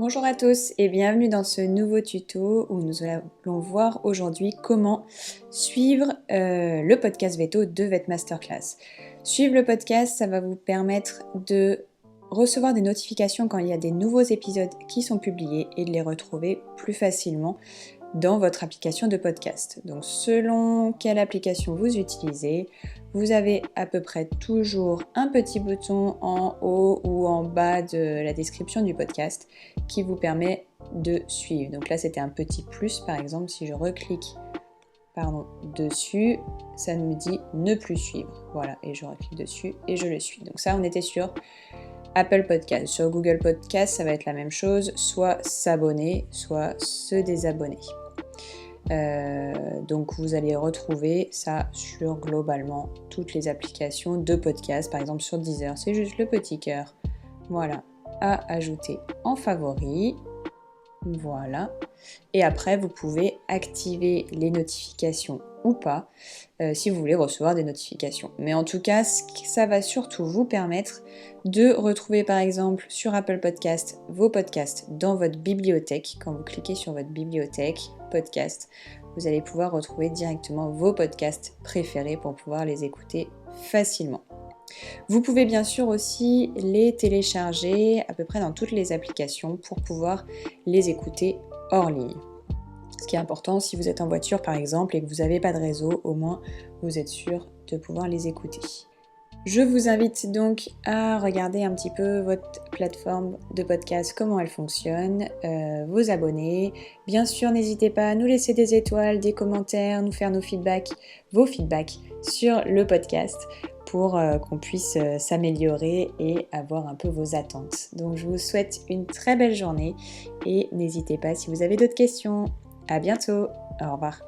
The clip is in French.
Bonjour à tous et bienvenue dans ce nouveau tuto où nous allons voir aujourd'hui comment suivre le podcast Veto de votre masterclass. Suivre le podcast, ça va vous permettre de recevoir des notifications quand il y a des nouveaux épisodes qui sont publiés et de les retrouver plus facilement dans votre application de podcast. Donc selon quelle application vous utilisez, vous avez à peu près toujours un petit bouton en haut ou en bas de la description du podcast qui vous permet de suivre. Donc là c'était un petit plus par exemple, si je reclique dessus, ça me dit ne plus suivre. Voilà, et je reclique dessus et je le suis. Donc ça on était sur Apple Podcast. Sur Google Podcast, ça va être la même chose, soit s'abonner, soit se désabonner. Donc vous allez retrouver ça sur globalement toutes les applications de podcast. Par exemple sur Deezer, c'est juste le petit cœur. Voilà, à ajouter en favori. Voilà. Et après, vous pouvez activer les notifications ou pas si vous voulez recevoir des notifications. Mais en tout cas, ça va surtout vous permettre de retrouver par exemple sur Apple Podcast vos podcasts dans votre bibliothèque. Quand vous cliquez sur votre bibliothèque podcast, vous allez pouvoir retrouver directement vos podcasts préférés pour pouvoir les écouter facilement. Vous pouvez bien sûr aussi les télécharger à peu près dans toutes les applications pour pouvoir les écouter hors ligne. Ce qui est important, si vous êtes en voiture par exemple et que vous n'avez pas de réseau, au moins vous êtes sûr de pouvoir les écouter. Je vous invite donc à regarder un petit peu votre plateforme de podcast, comment elle fonctionne, vos abonnés. Bien sûr, n'hésitez pas à nous laisser des étoiles, des commentaires, nous faire vos feedbacks sur le podcast pour qu'on puisse s'améliorer et avoir un peu vos attentes. Donc je vous souhaite une très belle journée et n'hésitez pas si vous avez d'autres questions. À bientôt, au revoir.